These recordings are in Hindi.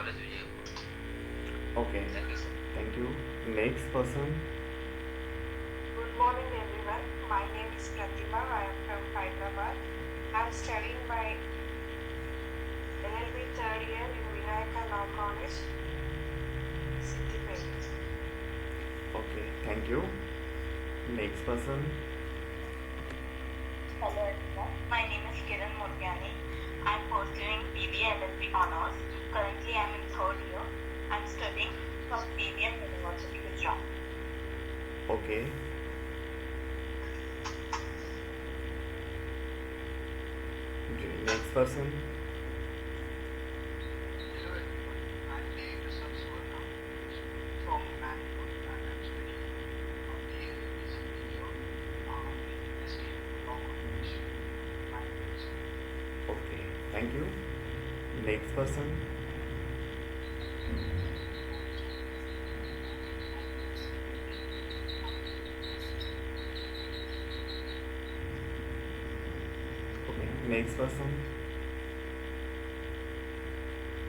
Okay, thank you. Next person. Good morning, everyone. My name is Pratima. I am from Hyderabad. I am studying my LLB third year in Vinayaka Law College, Siddipet. Okay, thank you. Next person. Hello everyone, my name is Kiran Murgani. I am pursuing BBA LLB Honors. Currently I am in third year. I am studying from PVM University, Gujarat. Okay. Next person. Hello everyone, I'm named Samsuvarna from Bangalore and I'm studying on the LLB second year in STM Law College, Bangalore. Okay, thank you. Next person. Okay, next person.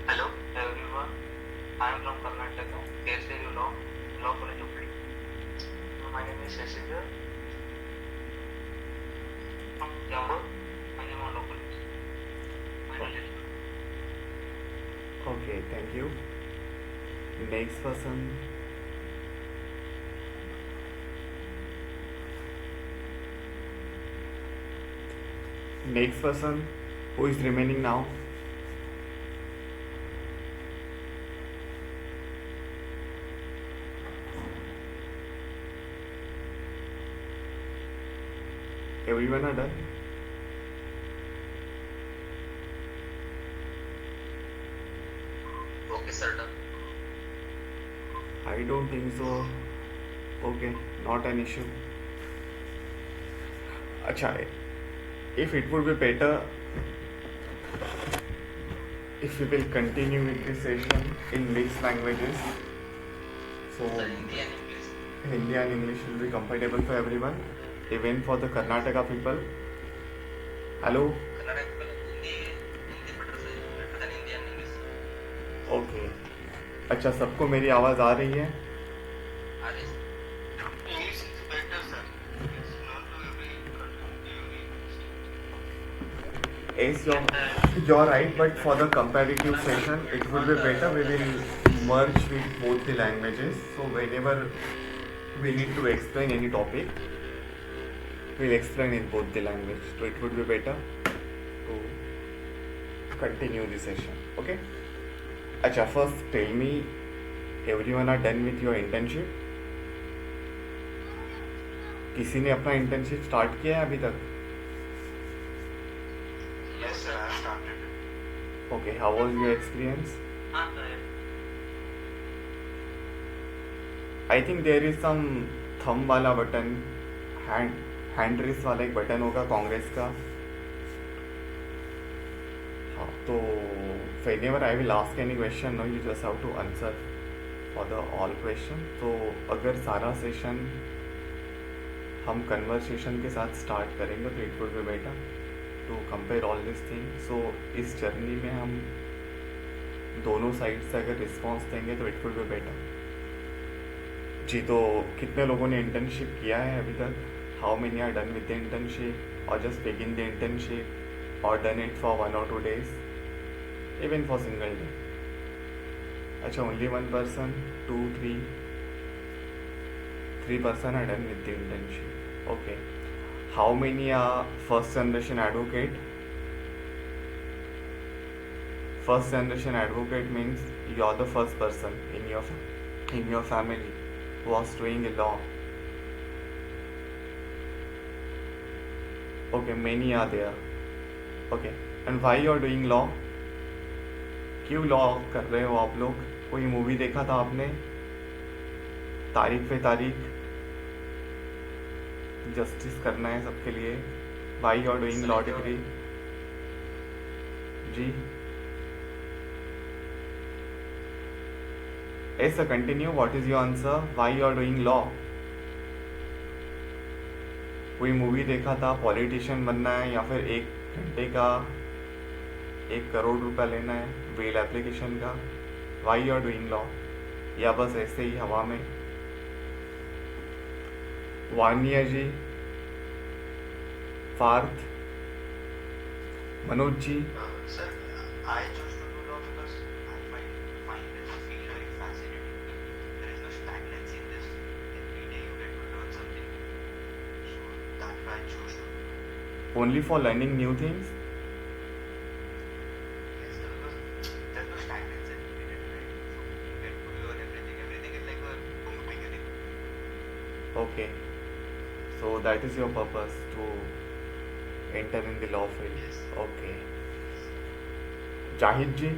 Hello everyone, I am from Karnataka, KSAU Law College of Lee. My name is Shashidhar from Jammu, Anjuma Law College. Okay, thank you. Next person. Next person. Who is remaining now? Everyone are done? Okay, sir, done. I don't think so. Okay, not an issue. Acha, if it would be better if we will continue with this session in mixed languages. So Sir, Hindi and English. Hindi and English will be compatible for everyone, even for the Karnataka people. Hello? Karnataka Hindi better than Hindi and English. Okay. अच्छा, सबको मेरी आवाज़ आ रही है? Are English is better, sir. It's known to every Yes, you're right, but for the comparative session, it would be better we will merge with both the languages. So whenever we need to explain any topic, we'll explain in both the language. So it would be better to continue the session. Okay? अच्छा, first tell me, everyone are done with your internship? किसी ने अपना internship start किया है अभी तक? Yes, sir, I started. Okay, how was your experience? I think there is some thumb वाला बटन, hand raise वाला एक बटन होगा कांग्रेस का. हाँ, तो whenever I will ask any question, no, you just have to answer for the all question. तो अगर सारा सेशन हम कन्वर्सेशन के साथ स्टार्ट करेंगे तो it would be better to compare all this thing. So इस जर्नी में हम दोनों साइड से अगर रिस्पॉन्स देंगे तो इट वुड बी बेटर. जी, तो कितने लोगों ने इंटर्नशिप किया है अभी तक? How many are done with the internship और जस्ट बिगिन द इंटर्नशिप और done it for 1 or 2 days, even for single day? अच्छा, only 1 person, 2, 3 person are done with the internship. Okay. How many are first generation advocate? First generation advocate means you're the first person in your family who was doing a law. Okay, many are there. Okay, and why you're doing law? क्यों लॉ कर रहे हो आप लोग? कोई मूवी देखा था आपने? तारीख पे तारीख, जस्टिस करना है सबके लिए. Why you are doing law degree? जी, ऐसा continue. What is your answer? Why you are doing law? कोई मूवी देखा था पॉलिटिशियन बनना है या फिर 1 घंटे का 1 करोड़ रुपया लेना है बेल एप्लीकेशन का? Why you are doing law, या बस ऐसे ही हवा में? वानिया जी, Partha, Manoj ji, Sir, I chose to do law because I find this field very fascinating. There is no stagnancy in this. Every day you get to learn something. So that's why I chose to. only for learning new things? Yes, sir, because there's no stagnancy in it, right? So you get to learn everything. Everything is like a new beginning. Okay, so that is your purpose to enter in the law field. Yes. Okay. Jahid ji,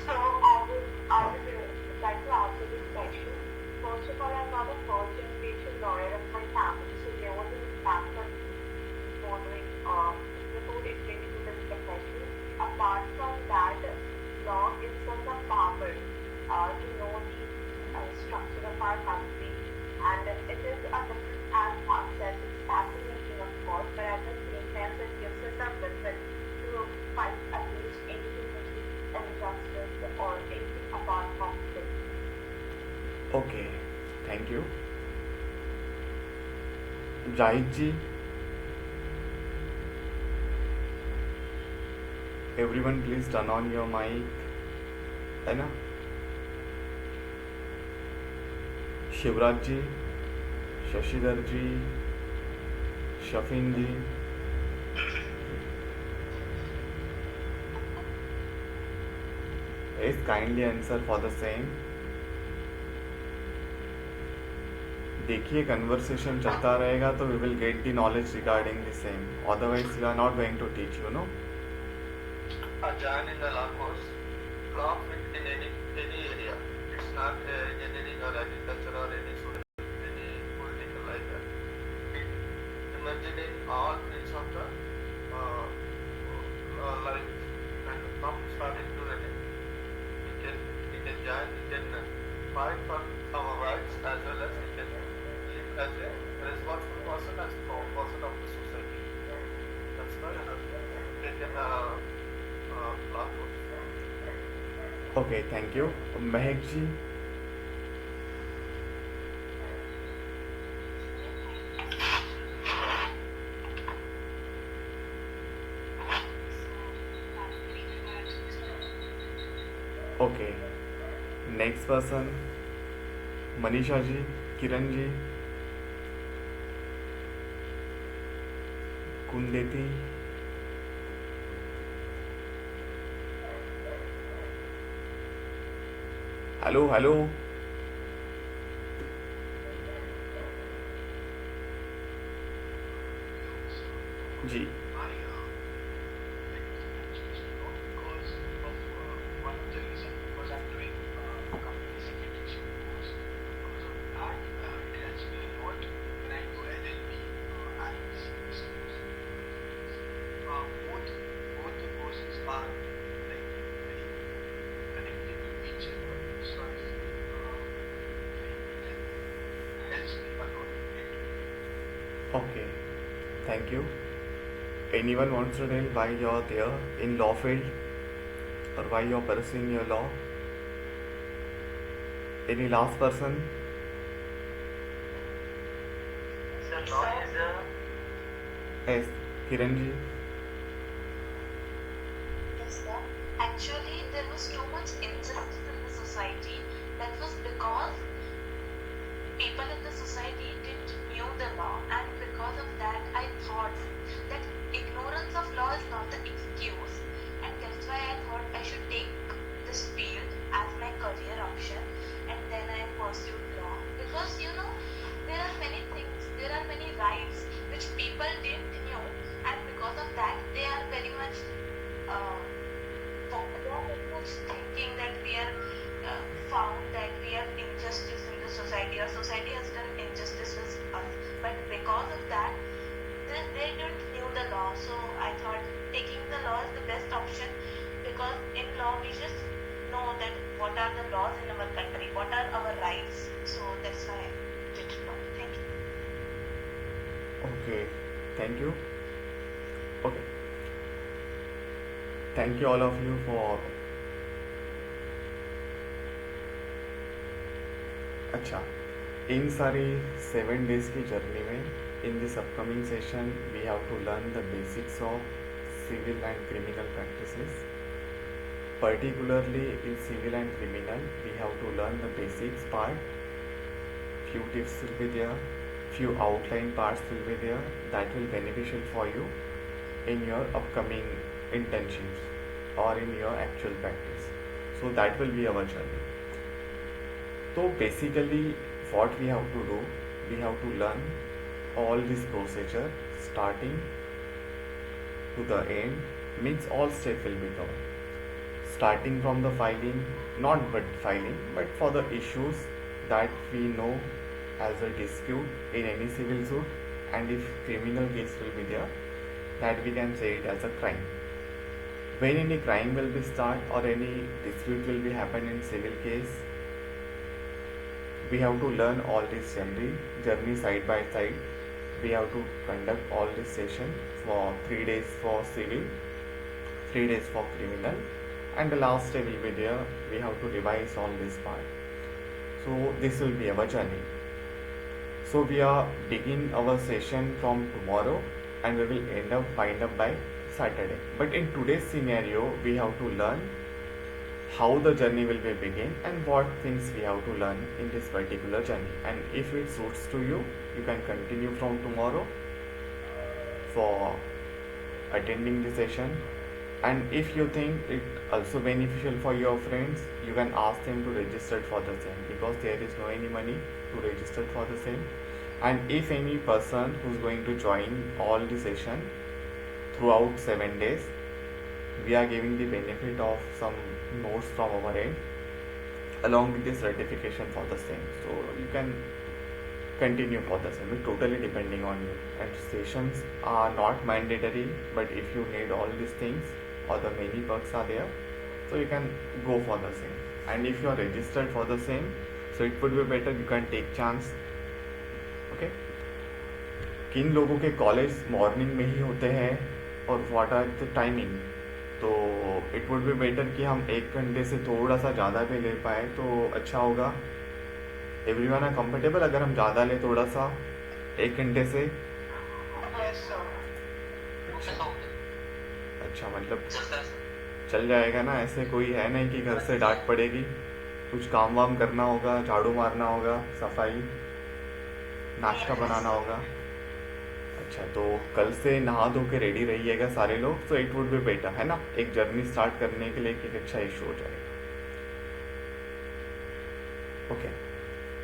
So I would like to answer this question. First of all, I'm not a first generation lawyer of my family, so there was an impact on me before doing before entering into this profession. Apart from that, law gives us the power to know the structure of our country, and it is a different as Mark said, it's fascinating of course, but at the same time it gives us a weapon to fight against anything which is injustice or anything apart from this. okay, thank you. Jahid ji, everyone please turn on your mic, है ना? Shivraj ji, Shashidhar ji, Shafeen ji, is kindly answer for the same. देखिए कन्वर्सेशन चलता रहेगा तो we will get the knowledge regarding the same, otherwise we are not going to teach you no. Join in the law course. Law fit in any area. It's not engineering or agriculture or any social, any political like that. It emerged in all fields of the life and from starting to ending. We can join. We can fight for our rights as well as we can live as a responsible person, as a person of the society. That's why they can law course. Okay, thank you. Mahak ji, okay. Next person Manisha ji, Kiran ji, Kundeti, hello hello. जी, I chose law because of one of the reason because I'm doing company secretary course. Because of that, it helps me a lot when I do LLB and CPC course. Both the courses are like very connected to each other, so I feel it helps me a lot. okay, thank you. Anyone wants to tell why you're there in law field or why you're pursuing your law? Any last person? Sir, law is a Yes, Kiran ji. Yes, sir. Actually, there was too much injustice in the society. That was because people in the society didn't knew the law, and because of that, I thought that ignorance of law is not the excuse, and that's why I thought I should take this field as my career option, and then I pursued law because there are many things, there are many rights which people didn't know, and because of that, they are very much thinking that we are found that we are injustice in the society or society has done injustice with us, but because of that they don't knew the law. So I thought taking the law is the best option because in law we just know that what are the laws in our country, what are our rights. So that's why I did law. Thank you. Okay, thank you. Okay, thank you all of you for अच्छा, इन सारी 7 days की जर्नी में in this upcoming session we have to learn the basics of civil and criminal practices. Particularly in civil and criminal, we have to learn the basics part. Few tips will be there, few outline parts will be there that will beneficial for you in your upcoming internships or in your actual practice. So that will be our journey. So basically what we have to do, we have to learn all this procedure starting to the end, means all steps will be covered. Starting from the filing, not but filing, but for the issues that we know as a dispute in any civil suit, and if criminal case will be there, that we can say it as a crime. When any crime will be start or any dispute will be happen in civil case, we have to learn all this journey side by side. We have to conduct all this session for 3 days for civil, 3 days for criminal, and the last day will be there. We have to revise all this part. So this will be our journey. So we are begin our session from tomorrow and we will wind up by Saturday. But in today's scenario, we have to learn how the journey will be begin and what things we have to learn in this particular journey. And if it suits to you, you can continue from tomorrow for attending the session. And if you think it also beneficial for your friends, you can ask them to register for the same, because there is no any money to register for the same. And if any person who's going to join all the session throughout 7 days, we are giving the benefit of some notes from our end along with the certification for the same. So you can continue for the same. It's totally depending on you. And sessions are not mandatory, but if you need all these things or the many perks are there, so you can go for the same. And if you are registered for the same, so it would be better, you can take chance. Okay. किन लोगों के कॉलेज मॉर्निंग में ही होते हैं और व्हाट आर द टाइमिंग, तो इट वुड बी बेटर कि हम 1 घंटे से थोड़ा सा ज़्यादा भी ले पाए तो अच्छा होगा. एवरीवन आर कंफर्टेबल अगर हम ज़्यादा ले थोड़ा सा 1 घंटे से? Yes, sir. अच्छा, मतलब चल जाएगा ना, ऐसे कोई है नहीं कि घर से डांट पड़ेगी. कुछ काम वाम करना होगा, झाड़ू मारना होगा, सफाई, नाश्ता बनाना होगा. अच्छा, तो कल से नहा धो के रेडी रहिएगा सारे लोग. So it would be better, है ना, एक जर्नी स्टार्ट करने के लिए एक अच्छा इशू हो जाएगा. ओके,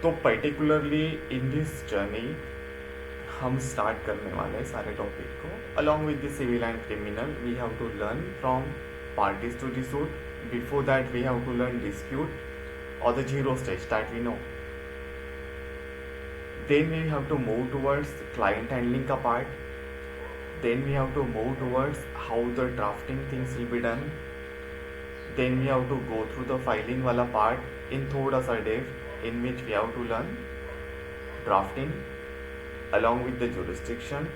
तो पर्टिकुलरली इन दिस जर्नी हम स्टार्ट करने वाले हैं सारे टॉपिक को. Along with the civil and criminal, we have to learn from parties to the suit. Before that we have to learn dispute और the zero stage that we know. Then we have to move towards client handling का part. Then we have to move towards how the drafting things will be done. Then we have to go through the filing वाला part in थोड़ा सा depth, in which we have to learn drafting along with the jurisdiction,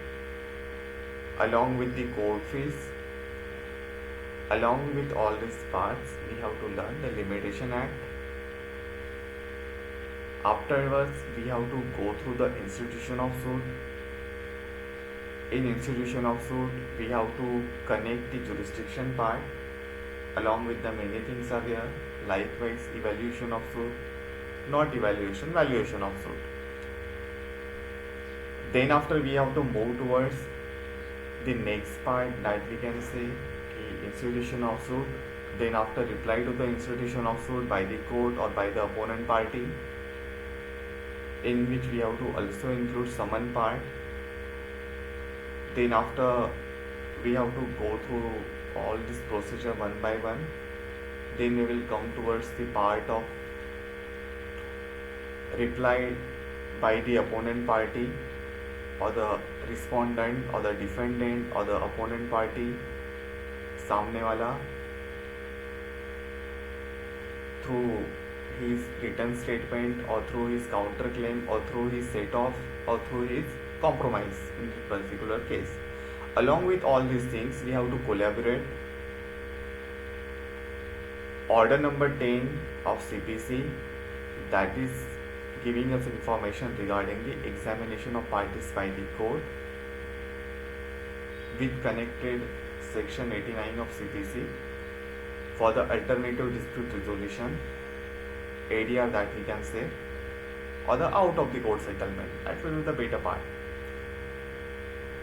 along with the court fees, along with all these parts we have to learn the Limitation Act. Afterwards, we have to go through the institution of suit. In institution of suit, we have to connect the jurisdiction part along with the many things are there. Likewise, evaluation of suit, not evaluation, valuation of suit. Then after we have to move towards the next part that we can say the institution of suit. Then after reply to the institution of suit by the court or by the opponent party, in which we have to also include summon part. Then after we have to go through all this procedure one by one. Then we will come towards the part of reply by the opponent party or the respondent or the defendant or the opponent party, सामने वाला, through his written statement or through his counterclaim or through his set off or through his compromise in this particular case. Along with all these things, we have to collaborate. Order number 10 of CPC, that is giving us information regarding the examination of parties by the court with connected section 89 of CPC for the alternative dispute resolution, ADR that we can say, or the out of the court settlement. That will be the better part.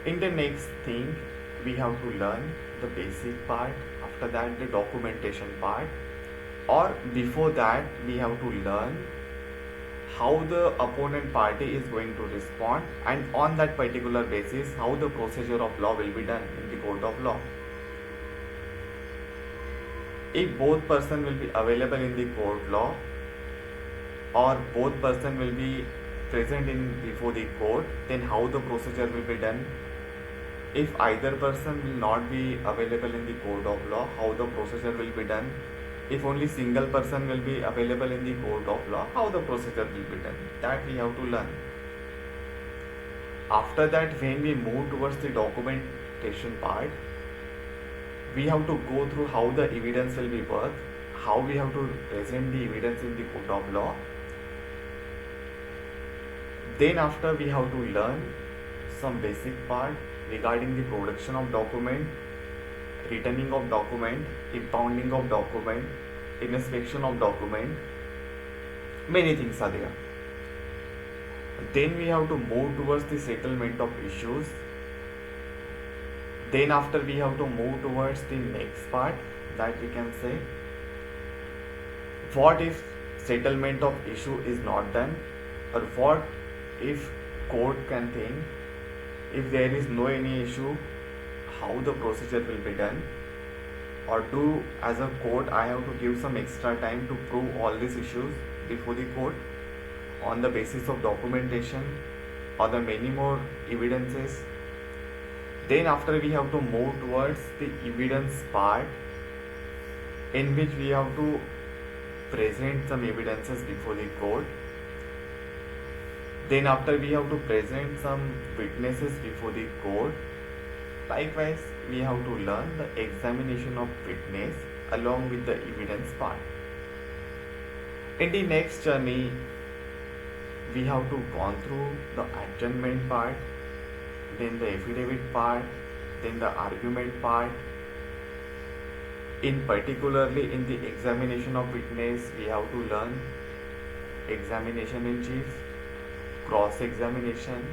In the next thing, we have to learn the basic part, after that the documentation part, or before that we have to learn how the opponent party is going to respond, and on that particular basis how the procedure of law will be done in the court of law. If both person will be available in the court law, or both person will be present in before the court, then how the procedure will be done. If either person will not be available in the court of law, how the procedure will be done. If only single person will be available in the court of law, how the procedure will be done. That we have to learn. After that, when we move towards the documentation part, we have to go through how the evidence will be worked, how we have to present the evidence in the court of law. Then after, we have to learn some basic part regarding the production of document, returning of document, impounding of document, inspection of document. Many things are there. Then we have to move towards the settlement of issues. Then after, we have to move towards the next part, that we can say, what if settlement of issue is not done, or what if court can think if there is no any issue, how the procedure will be done, or do as a court I have to give some extra time to prove all these issues before the court on the basis of documentation or the many more evidences. Then after, we have to move towards the evidence part, in which we have to present some evidences before the court. Then after, we have to present some witnesses before the court. Likewise, we have to learn the examination of witness along with the evidence part. In the next journey, we have to gone through the adjournment part, then the affidavit part, then the argument part. In particularly in the examination of witness, we have to learn examination in chief, cross-examination,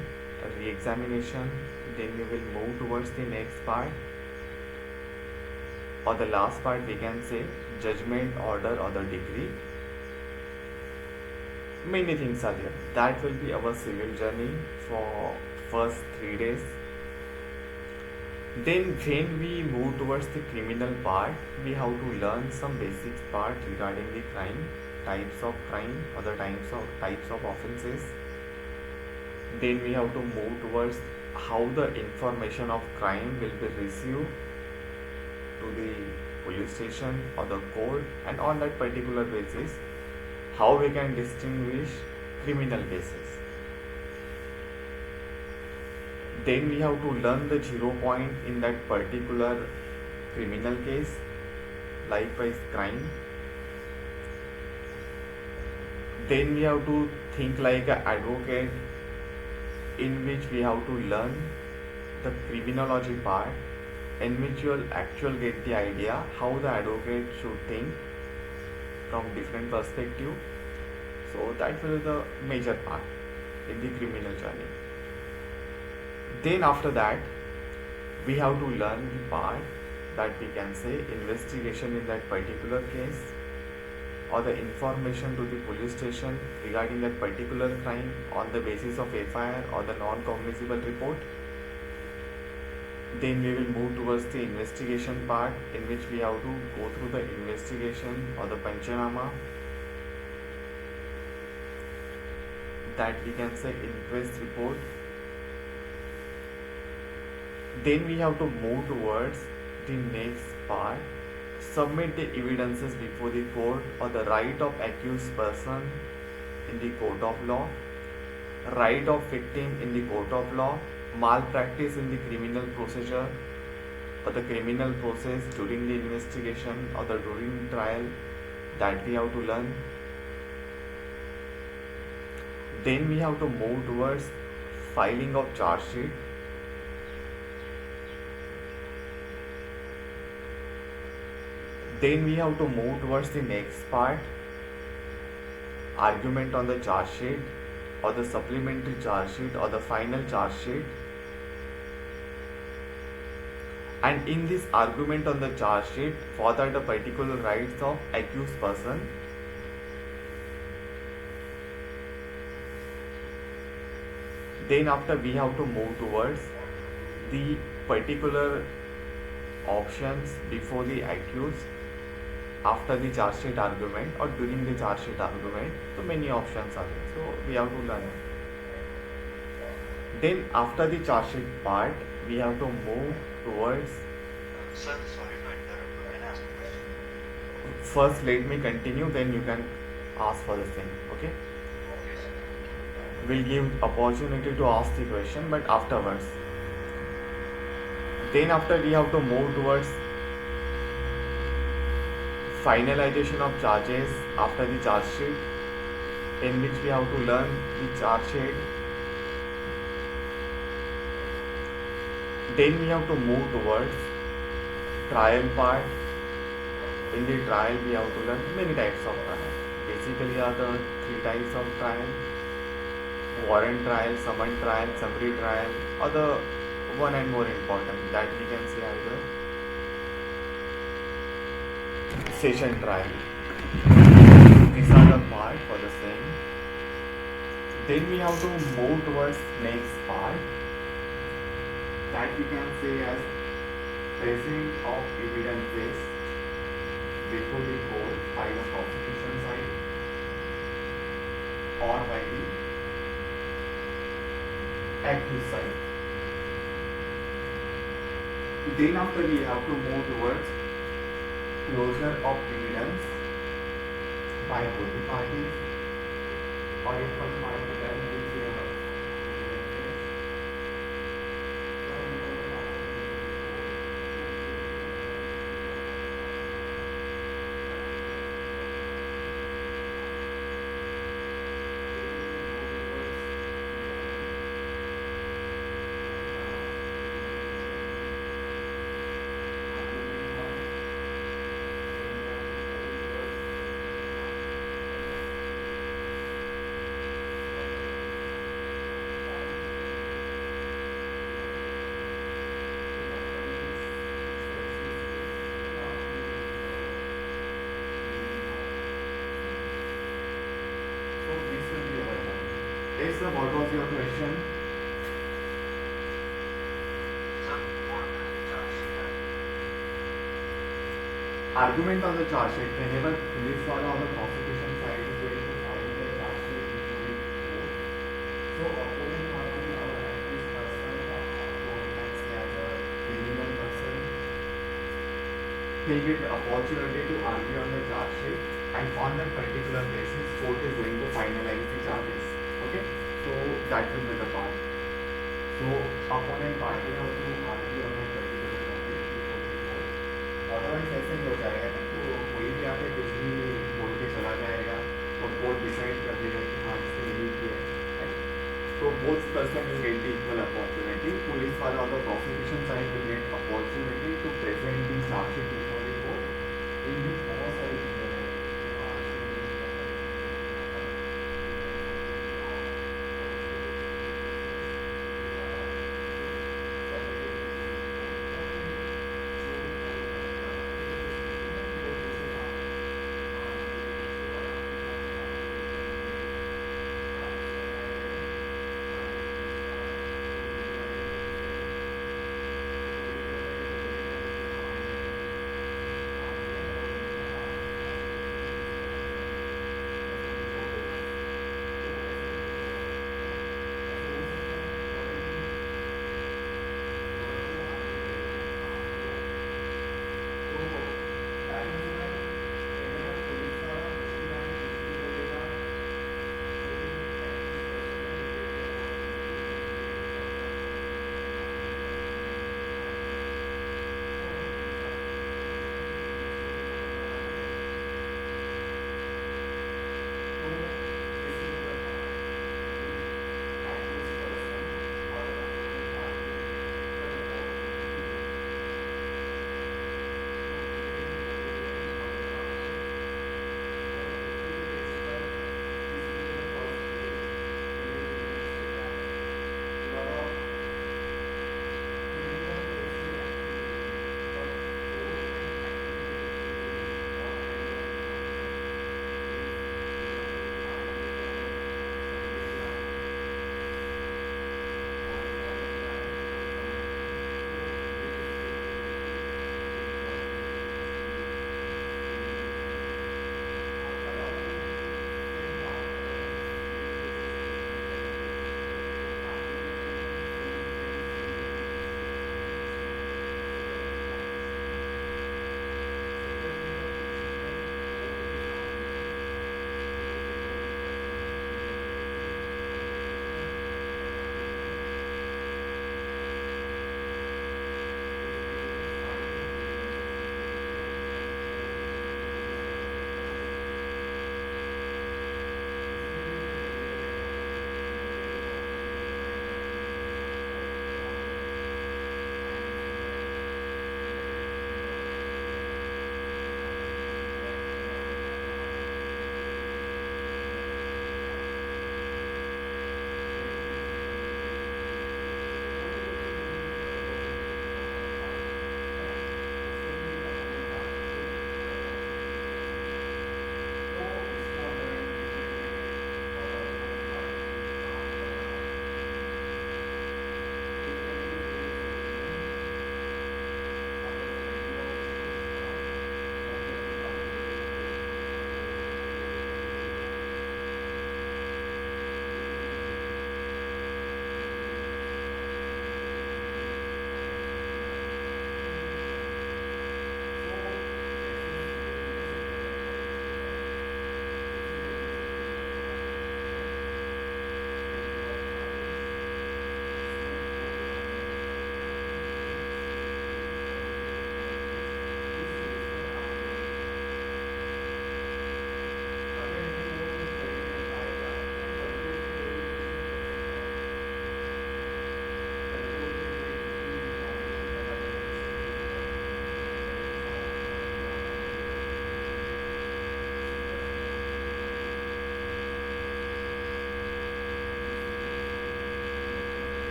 re-examination. Then we will move towards the next part, or the last part we can say, judgment, order or the decree. Many things are there. That will be our civil journey for first 3 days. Then when we move towards the criminal part, we have to learn some basic part regarding the crime, types of crime or the types of offences. Then we have to move towards how the information of crime will be received to the police station or the court, and on that particular basis how we can distinguish criminal cases. Then we have to learn the 0 point in that particular criminal case, likewise crime. Then we have to think like an advocate, in which we have to learn the criminology part, in which you will actually get the idea how the advocate should think from different perspective. So that will be the major part in the criminal journey. Then after that, we have to learn the part that we can say investigation in that particular case, or the information to the police station regarding that particular crime on the basis of FIR or the non-cognizable report. Then we will move towards the investigation part, in which we have to go through the investigation or the Panchanama, that we can say inquest report. Then we have to move towards the next part, submit the evidences before the court, or the right of accused person in the court of law, right of victim in the court of law, malpractice in the criminal procedure or the criminal process during the investigation or the during trial, that we have to learn. Then we have to move towards filing of charge sheet. Then we have to move towards the next part, argument on the charge sheet or the supplementary charge sheet or the final charge sheet. And in this argument on the charge sheet, for that the particular rights of accused person. Then after we have to move towards the particular options before the accused after the charge sheet argument or during the charge sheet argument. So many options are there. So we have to learn it. Then after the charge sheet part, we have to move towards. Sir, sorry to interrupt. Can I ask a question? First, let me continue. Then you can ask for the same. Okay. Okay, sir. We'll give opportunity to ask the question, but afterwards. Then after we have to move towards finalization of charges after the charge sheet, in which we have to learn the charge sheet. Then we have to move towards trial part. In the trial we have to learn many types of trial. Basically are the three types of trial: warrant trial, summon trial, summary trial, or the one and more important that we can say either session trial. These are the part for the same. Then we have to move towards next part, that we can say as present of evidences before the court by the prosecution side or by the accused side. Then after we have to move towards closure of evidence by both the parties, or if one party can Yes, sir, what was your question? Sir, what will the charge sheet have? Argument on the charge sheet. Whenever police or the prosecution side is going to file their charge sheet before the court, so opponent party or accused person or opponent as a criminal person, they get the opportunity to argue on the charge sheet, and on that particular basis, court is going to finalize the charges. Okay, so that will be the part. So opponent party has to argue on that particular topic before the court. Otherwise ऐसे ही हो जाएगा ना, तो कोई भी आके कुछ भी बोल के चला जाएगा और कोर्ट डिसाइड कर देगा कि हाँ इसने यही किया है. So both person will get the equal opportunity. Police वाला or the prosecution side will get opportunity to present the charge sheet before the court. In which बहुत सारी चीजें हैं.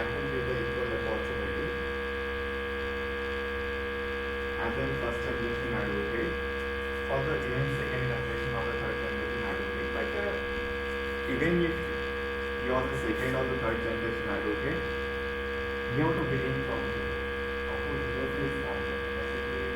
that will give the equal opportunity. And then first generation advocate, or the even second generation or the third generation advocate. But even if you are the second or the third generation advocate, you have to begin from zero to start. Basically,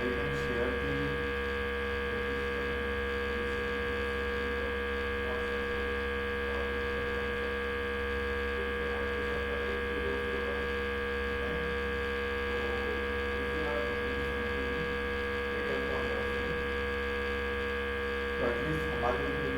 you can share the तो एटलीस्ट हमारे लिए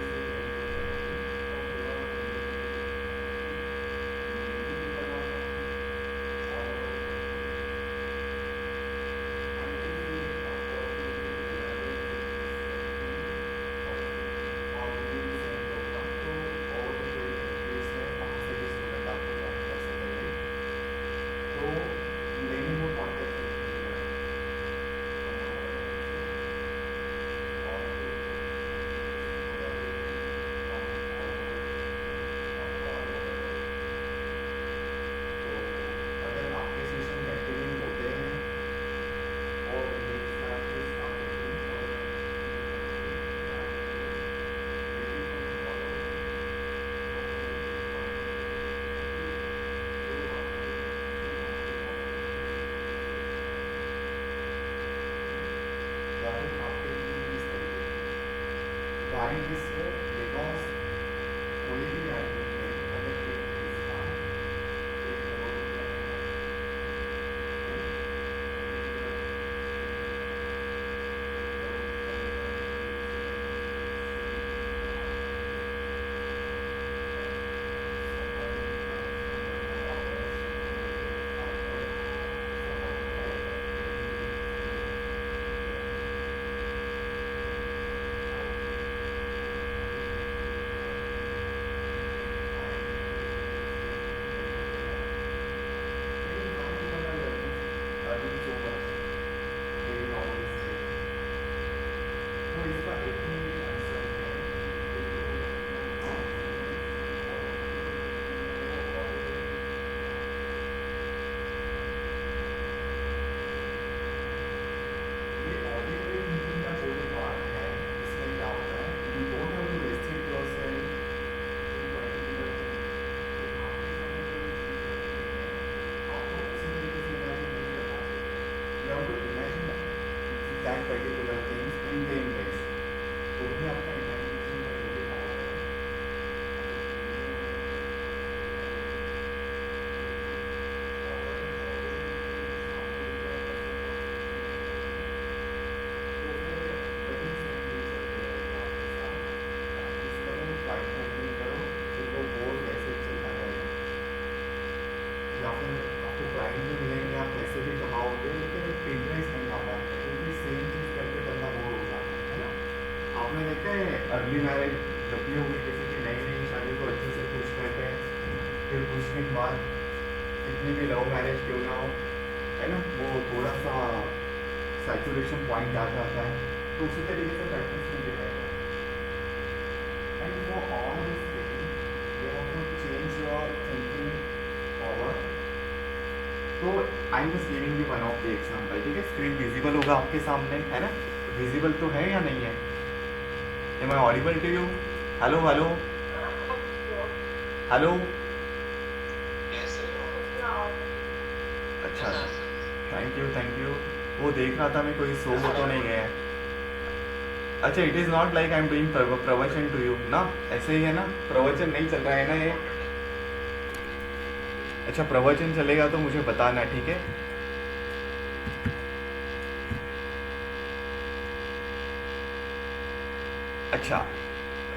Why this way? Because कोई भी advocate अगर एक इंसान एक या फिर आपको क्लाइंट भी मिलेंगे, आप पैसे भी कमाओगे, लेकिन एक इंटरेस्ट नहीं आता है क्योंकि सेम चीज़ करके करना बोर हो जाता है ना। आपने देखा है अर्ली मैरिज जब भी होगी किसी की नई नई शादी को अच्छे से खुश रहते हैं, फिर कुछ दिन बाद कितनी भी लव मैरिज क्यों ना हो, है ना, वो थोड़ा सा सैचुरेशन पॉइंट आ जाता है। तो उसी तरीके से प्रैक्टिस में भी रहेगा। And for all this thing you have to change your thinking forward. तो I am just giving you one of the example, ठीक है। स्क्रीन विजिबल होगा आपके सामने, है ना, विजिबल तो है या नहीं है? Am I audible to you? Hello hello hello. Yes, sir. अच्छा, थैंक यू। वो देख रहा था मैं कोई सो वो तो नहीं गया है। अच्छा, it is not like I am doing प्रवचन टू यू ना, ऐसे ही है ना, प्रवचन नहीं चल रहा है ना ये। अच्छा, प्रवचन चलेगा तो मुझे बताना, ठीक है। अच्छा,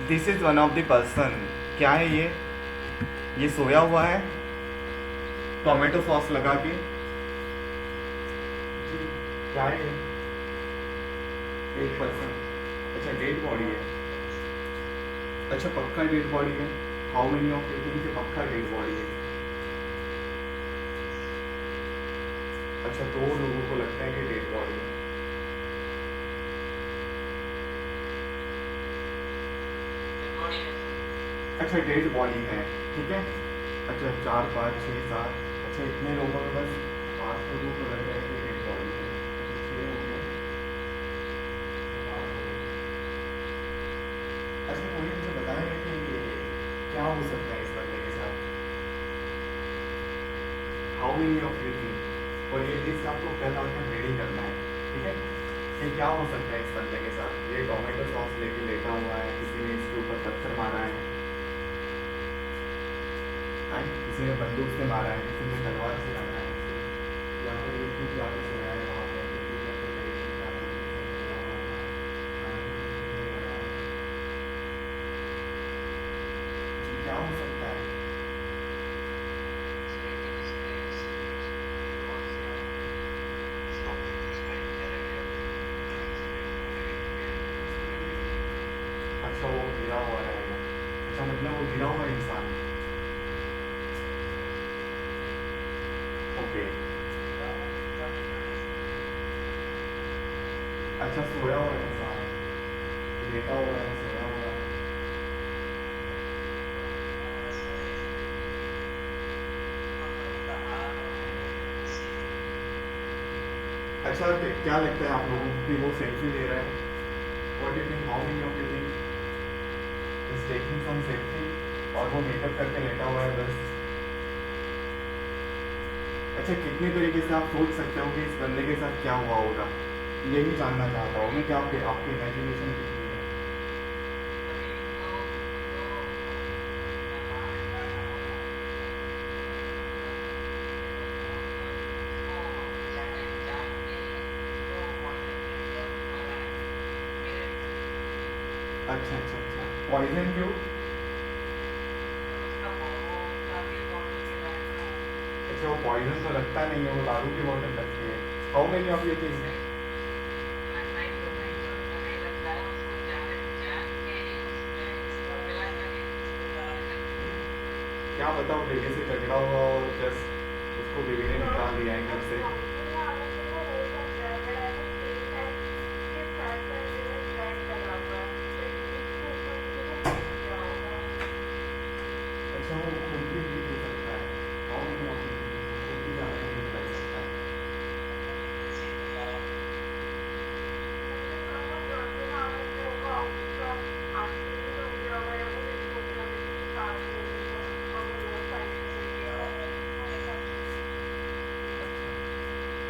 this is one of the person. क्या है ये सोया हुआ है टोमेटो सॉस लगा के। क्या है ये? एक पर्सन। अच्छा, डेड बॉडी है। अच्छा, पक्का डेड बॉडी है। How many of you think कि पक्का डेड बॉडी है? अच्छा, 2 लोगों को लगता है कि डेड बॉडी है। अच्छा, डेड बॉडी है, ठीक है। अच्छा, 4 5 6 7, अच्छा इतने लोगों में बस 5 लोगों को लग रहा है कि डेड बॉडी है। अच्छा, 6 हो गए। अच्छा, कोई मुझे बताएगा कि क्या हो सकता है इस बंदे के साथ? How many of you think? और ये लिस्ट आपको कल और कल रेडी करना है, ठीक है, कि क्या हो सकता है इस बंदे के साथ। ये टोमेटो सॉस लेके लेटा हुआ है, किसी ने इसके ऊपर पत्थर मारा है, किसी ने बंदूक से मारा है, किसी ने तलवार से मारा है, या फिर ये खुद जाके सोया है वहाँ पे, क्या हो सकता है? अच्छा, वो गिरा हुआ रहेगा। अच्छा, मतलब वो गिरा हुआ इंसान। ओके। अच्छा, सोया हुआ इंसान है, लेटा हुआ है, सोया हुआ है। अच्छा, क्या लगता है आप लोगों को कि वो सेल्फी ले रहा है? What do you think? How many of you think is taking some selfie? और वो मेकअप करके लेटा हुआ है बस। अच्छा, कितने तरीके से आप सोच सकते हो कि इस बंदे के साथ क्या हुआ होगा? यही जानना चाहता हूँ मैं कि आपकी इमेजिनेशन कितनी है। अच्छा, पॉइजन क्यों? अच्छा, वो पॉइजन तो लगता नहीं है, वो दारू की बोतल लगती है। How many of you think? क्या बताओ, बेबी से झगड़ा हुआ और जस्ट उसको बेबी ने निकाल दिया है घर से। अच्छा, वो खुद भी ठीक हो सकता है। How many of you think खुद भी जाके नहीं कर सकता है?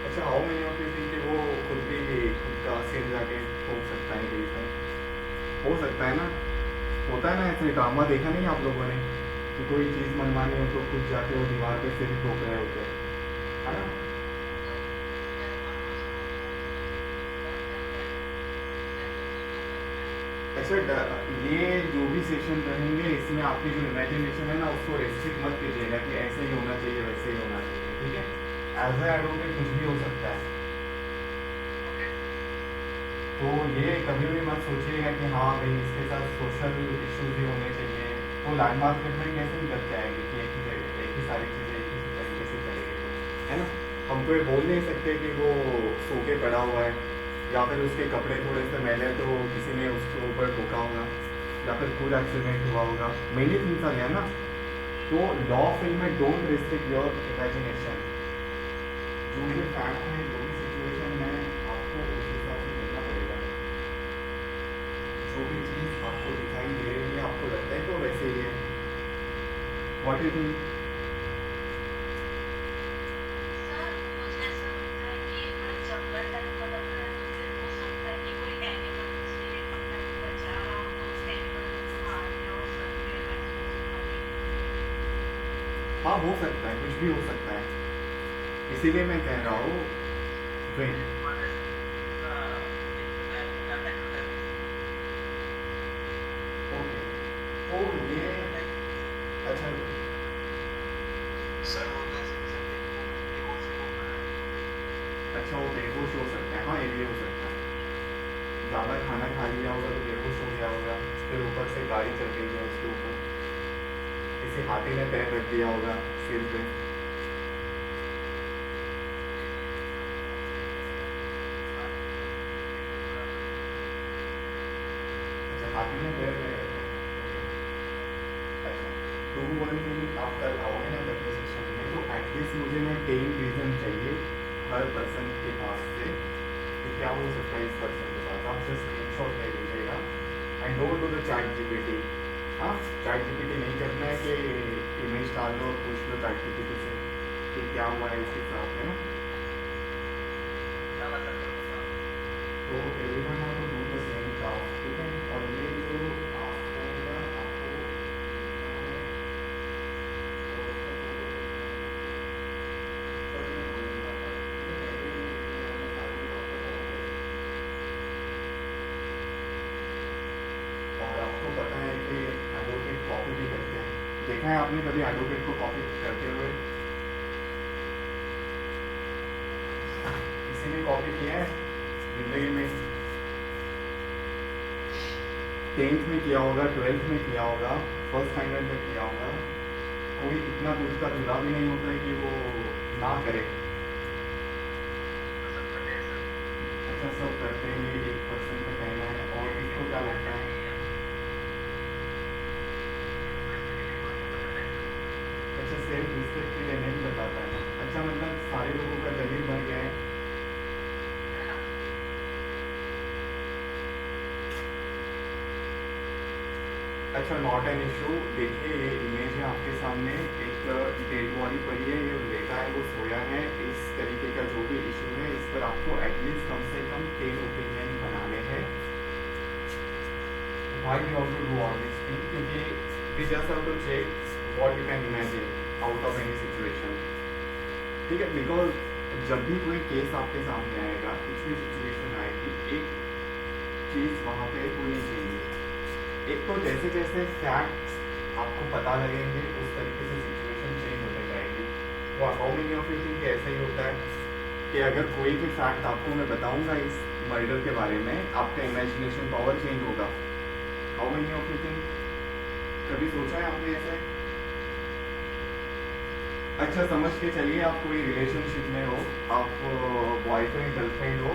अच्छा, how many of you think कि वो खुद का सिर जाके ठोक सकता है कहीं पे? हो सकता है ना, होता है ना ऐसे ड्रामा, देखा नहीं आप लोगों ने कि कोई चीज़ मनमानी हो तो खुद जाके वो दीवार पे सिर ठोक रहे होते हैं, है ना। अच्छा ये जो भी सेशन रहेंगे इसमें आपकी जो इमेजिनेशन है ना उसको रेस्ट्रिक्ट मत कीजिएगा कि ऐसे ही होना चाहिए वैसे ही होना चाहिए, ठीक है। एज ए एडवोकेट कुछ भी हो सकता है, तो ये कभी भी मत सोचिएगा कि हाँ भाई इसके साथ सोशल इश्यूज भी होने चाहिए। वो लैंडमार्क ट्रीटमेंट कैसे नहीं करके आएगी कि एक ही जगह एक ही सारी चीज़ें एक ही तरीके से चलेगी, तो है ना। हम तो ये बोल नहीं सकते कि वो सो के पड़ा हुआ है या फिर उसके कपड़े थोड़े से मैले तो किसी ने उसके ऊपर ठोका होगा या फिर खुद एक्सीडेंट हुआ होगा, मेनी थिंग्स आ गया ना। तो लॉ फिल्म में डोंट रिस्ट्रिक्ट योर इमेजिनेशन, जो भी फैक्ट है जो भी सिचुएशन है आपको उस हिसाब से करना पड़ेगा। जो भी चीज़ आपको दिखाई दे रही है आपको लगता है तो वैसे ही है। What you think? सर मुझे ऐसा लगता है कि थोड़ा जंगल टाइप का लग रहा है, तो फिर हो सकता है कि कोई एनिमल से बचा रहा हो तो उस एनिमल को मार दिया हो सर पे हाँ हो सकता है, कुछ भी हो सकता है, इसीलिए मैं कह रहा हूँ वेट। ओके तो ये अच्छा सर वो कैसे बेहोश हो रहा है। अच्छा वो बेहोश हो सकता है, हाँ ये भी हो सकता है। ज़्यादा खाना खा लिया होगा तो बेहोश हो गया होगा, फिर ऊपर से गाड़ी चल रही है उसके ऊपर, किसी हाथी ने पैर रख दिया होगा सिर पे। अच्छा हाथी ने पैर में रखा है। अच्छा तो वो आप कल आओगे ना कंवर्सेशन में, तो एटलीस्ट मुझे ना 10 रीज़न चाहिए हर पर्सन के पास से कि क्या हो सकता है इस पर्सन के साथ। आप जस्ट स्क्रीनशॉट ले लीजिएगा and don't do the chat GPT. हाँ चैट जीपीटी नहीं करना है कि इमेज डाल लो और पूछ लो चैट जीपीटी से कि क्या हुआ है इसके साथ, है ना। तो everyone have to do the same task, ठीक है। और ये जो आपको ना आपको और आपको पता है कि एडवोकेट कॉपी भी करते हैं, देखा है आपने कभी एडवोकेट को कॉपी करते हुए? किसी ने कॉपी किया है जिंदगी में? 10th में किया होगा, 12th में किया होगा, फर्स्ट स्टैंडर्ड में किया होगा। कोई इतना दूर का जुड़ा भी नहीं होता है कि वो ना करे। अच्छा सब करते हैं, ये 1% का कहना है। और इसको क्या लगता है? अच्छा सेल्फ रिस्पेक्ट के लिए नहीं बताता है। अच्छा मतलब सारे लोगों का दलील बन गया है। अच्छा नॉट एन इशू। देखिए ये इमेज है आपके सामने, एक डेड बॉडी पड़ी है, ये लेटा है, वो सोया है। इस तरीके का जो भी इशू है इस पर आपको एटलीस्ट कम से कम 10 ओपिनियन बनाने हैं। Why you have to do all this thing? क्योंकि we just have to check what you can imagine out of any situation, ठीक है। बिकॉज जब भी कोई केस आपके सामने आएगा, कुछ भी सिचुएशन आएगी, एक चीज़ वहाँ पे होनी चाहिए। एक तो जैसे जैसे फैक्ट्स आपको पता लगेंगे उस तरीके से सिचुएशन चेंज होने जाएगी। वो how many of you think ऐसा ही होता है कि अगर कोई भी फैक्ट आपको मैं बताऊंगा इस मर्डर के बारे में, आपका इमेजिनेशन पावर चेंज होगा। How many of you think? कभी सोचा है आपने ऐसे? अच्छा समझ के चलिए आप कोई रिलेशनशिप में हो, आप बॉयफ्रेंड गर्लफ्रेंड हो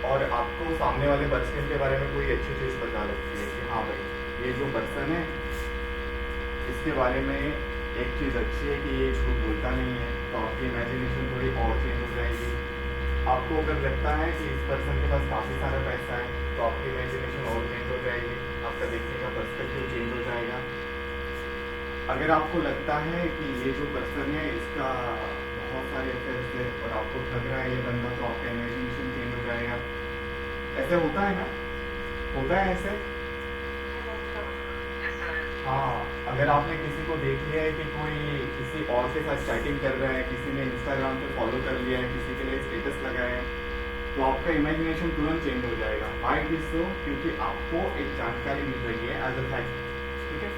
और आपको सामने वाले पर्सन के बारे में कोई अच्छी चीज़ पता लगती है कि हाँ भाई ये जो पर्सन है इसके बारे में एक चीज़ अच्छी है कि ये झूठ बोलता नहीं है, तो आपकी इमेजिनेशन थोड़ी और चेंज हो जाएगी। आपको अगर लगता है कि इस पर्सन के पास काफ़ी सारा पैसा है तो आपकी इमेजिनेशन और चेंज हो जाएगी, आपका देखने का पर्सपेक्टिव चेंज हो जाएगा। अगर आपको लगता है कि ये जो पर्सन है इसका बहुत सारे अफेयर्स है और आपको ठग रहा है ये बंदा, तो आपका इमेजिनेशन चेंज हो जाएगा। ऐसे होता है ना? होता है ऐसे? हाँ अगर आपने किसी को देख लिया है कि कोई किसी और के साथ चैटिंग कर रहा है, किसी ने इंस्टाग्राम पे फॉलो कर लिया है, किसी के लिए स्टेटस लगाया है, तो आपका इमेजिनेशन तुरंत चेंज हो जाएगा। Why this so? क्योंकि आपको एक जानकारी मिल रही है एज अ फैक्ट, ठीक है।